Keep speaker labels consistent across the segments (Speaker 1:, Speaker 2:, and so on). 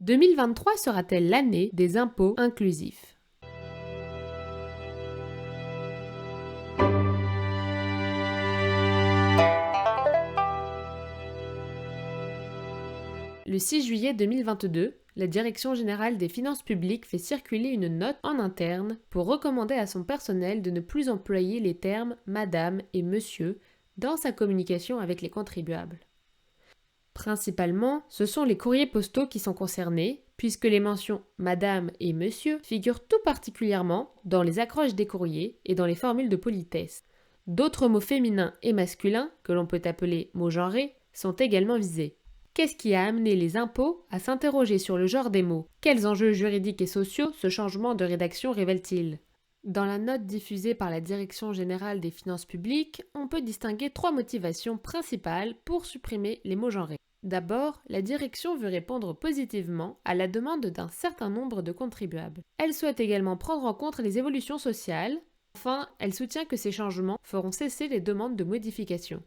Speaker 1: 2023 sera-t-elle l'année des impôts inclusifs? Le 6 juillet 2022, la Direction générale des finances publiques fait circuler une note en interne pour recommander à son personnel de ne plus employer les termes « madame » et « monsieur » dans sa communication avec les contribuables. Principalement, ce sont les courriers postaux qui sont concernés, puisque les mentions « madame » et « monsieur » figurent tout particulièrement dans les accroches des courriers et dans les formules de politesse. D'autres mots féminins et masculins, que l'on peut appeler mots genrés, sont également visés. Qu'est-ce qui a amené les impôts à s'interroger sur le genre des mots? Quels enjeux juridiques et sociaux ce changement de rédaction révèle-t-il? Dans la note diffusée par la Direction générale des finances publiques, on peut distinguer 3 motivations principales pour supprimer les mots genrés. D'abord, la direction veut répondre positivement à la demande d'un certain nombre de contribuables. Elle souhaite également prendre en compte les évolutions sociales. Enfin, elle soutient que ces changements feront cesser les demandes de modification.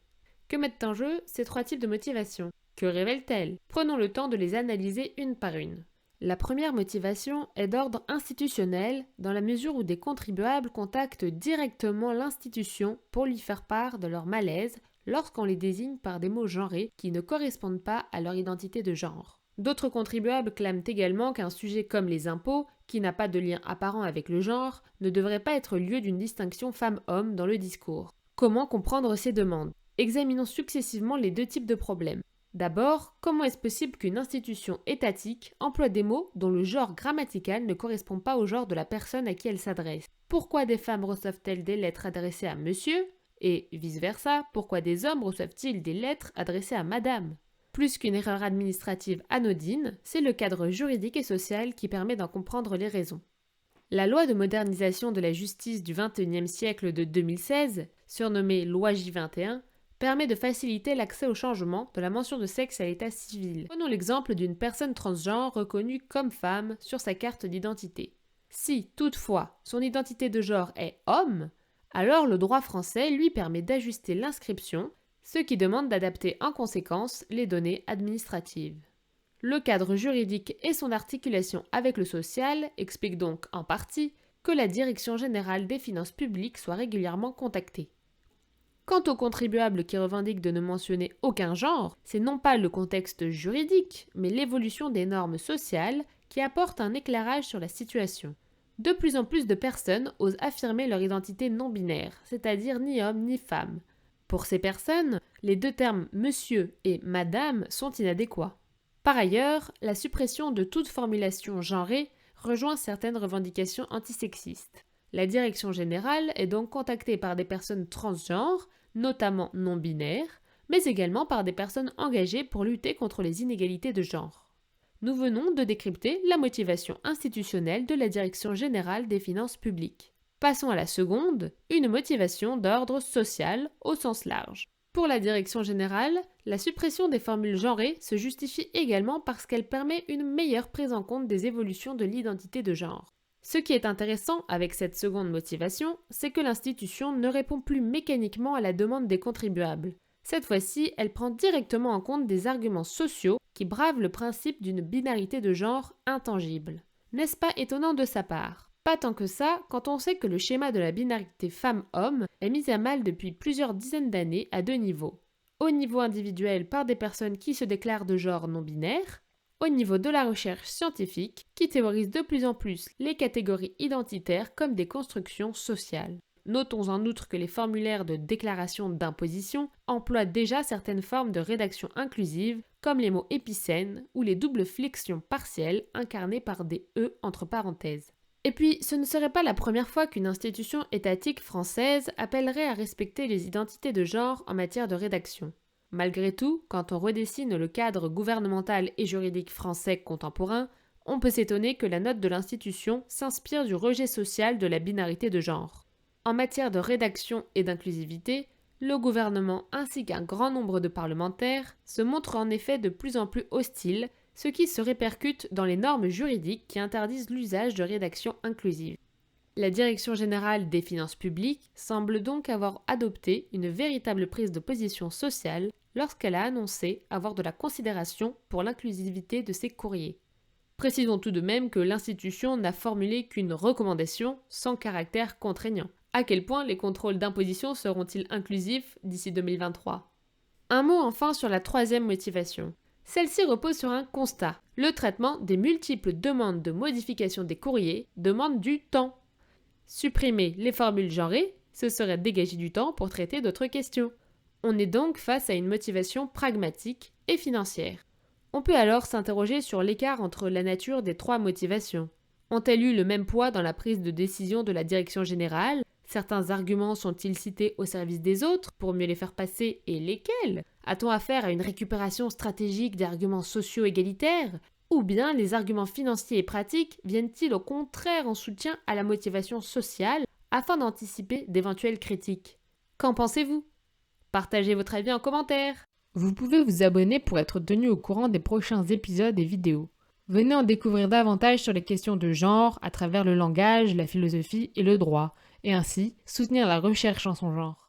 Speaker 1: Que mettent en jeu ces 3 types de motivations? Que révèlent-elles? Prenons le temps de les analyser une par une. La première motivation est d'ordre institutionnel dans la mesure où des contribuables contactent directement l'institution pour lui faire part de leur malaise lorsqu'on les désigne par des mots genrés qui ne correspondent pas à leur identité de genre. D'autres contribuables clament également qu'un sujet comme les impôts, qui n'a pas de lien apparent avec le genre, ne devrait pas être lieu d'une distinction femme-homme dans le discours. Comment comprendre ces demandes? Examinons successivement les 2 types de problèmes. D'abord, comment est-ce possible qu'une institution étatique emploie des mots dont le genre grammatical ne correspond pas au genre de la personne à qui elle s'adresse? Pourquoi des femmes reçoivent-elles des lettres adressées à monsieur? Et vice-versa, pourquoi des hommes reçoivent-ils des lettres adressées à madame? Plus qu'une erreur administrative anodine, c'est le cadre juridique et social qui permet d'en comprendre les raisons. La loi de modernisation de la justice du XXIe siècle de 2016, surnommée loi J21, permet de faciliter l'accès au changement de la mention de sexe à l'état civil. Prenons l'exemple d'une personne transgenre reconnue comme femme sur sa carte d'identité. Si, toutefois, son identité de genre est homme, alors le droit français lui permet d'ajuster l'inscription, ce qui demande d'adapter en conséquence les données administratives. Le cadre juridique et son articulation avec le social expliquent donc en partie que la Direction générale des finances publiques soit régulièrement contactée. Quant aux contribuables qui revendiquent de ne mentionner aucun genre, c'est non pas le contexte juridique, mais l'évolution des normes sociales qui apporte un éclairage sur la situation. De plus en plus de personnes osent affirmer leur identité non-binaire, c'est-à-dire ni homme ni femme. Pour ces personnes, les 2 termes « monsieur » et « madame » sont inadéquats. Par ailleurs, la suppression de toute formulation genrée rejoint certaines revendications antisexistes. La Direction générale est donc contactée par des personnes transgenres, notamment non-binaires, mais également par des personnes engagées pour lutter contre les inégalités de genre. Nous venons de décrypter la motivation institutionnelle de la Direction générale des finances publiques. Passons à la seconde, une motivation d'ordre social au sens large. Pour la Direction générale, la suppression des formules genrées se justifie également parce qu'elle permet une meilleure prise en compte des évolutions de l'identité de genre. Ce qui est intéressant avec cette seconde motivation, c'est que l'institution ne répond plus mécaniquement à la demande des contribuables. Cette fois-ci, elle prend directement en compte des arguments sociaux qui bravent le principe d'une binarité de genre intangible. N'est-ce pas étonnant de sa part? Pas tant que ça, quand on sait que le schéma de la binarité femme-homme est mis à mal depuis plusieurs dizaines d'années à 2 niveaux. Au niveau individuel par des personnes qui se déclarent de genre non-binaire, au niveau de la recherche scientifique qui théorise de plus en plus les catégories identitaires comme des constructions sociales. Notons en outre que les formulaires de déclaration d'imposition emploient déjà certaines formes de rédaction inclusive comme les mots épicènes ou les doubles flexions partielles incarnées par des « e » entre parenthèses. Et puis, ce ne serait pas la première fois qu'une institution étatique française appellerait à respecter les identités de genre en matière de rédaction. Malgré tout, quand on redessine le cadre gouvernemental et juridique français contemporain, on peut s'étonner que la note de l'institution s'inspire du rejet social de la binarité de genre. En matière de rédaction et d'inclusivité, le gouvernement ainsi qu'un grand nombre de parlementaires se montrent en effet de plus en plus hostiles, ce qui se répercute dans les normes juridiques qui interdisent l'usage de rédaction inclusive. La Direction générale des finances publiques semble donc avoir adopté une véritable prise de position sociale lorsqu'elle a annoncé avoir de la considération pour l'inclusivité de ses courriers. Précisons tout de même que l'institution n'a formulé qu'une recommandation sans caractère contraignant. À quel point les contrôles d'imposition seront-ils inclusifs d'ici 2023 ? Un mot enfin sur la troisième motivation. Celle-ci repose sur un constat. Le traitement des multiples demandes de modification des courriers demande du temps. Supprimer les formules genrées, ce serait dégager du temps pour traiter d'autres questions. On est donc face à une motivation pragmatique et financière. On peut alors s'interroger sur l'écart entre la nature des trois motivations. Ont-elles eu le même poids dans la prise de décision de la direction générale ? Certains arguments sont-ils cités au service des autres pour mieux les faire passer et lesquels ? A-t-on affaire à une récupération stratégique d'arguments sociaux égalitaires ? Ou bien les arguments financiers et pratiques viennent-ils au contraire en soutien à la motivation sociale afin d'anticiper d'éventuelles critiques ? Qu'en pensez-vous ? Partagez votre avis en commentaire. Vous pouvez vous abonner pour être tenu au courant des prochains épisodes et vidéos. Venez en découvrir davantage sur les questions de genre à travers le langage, la philosophie et le droit, et ainsi soutenir la recherche en son genre.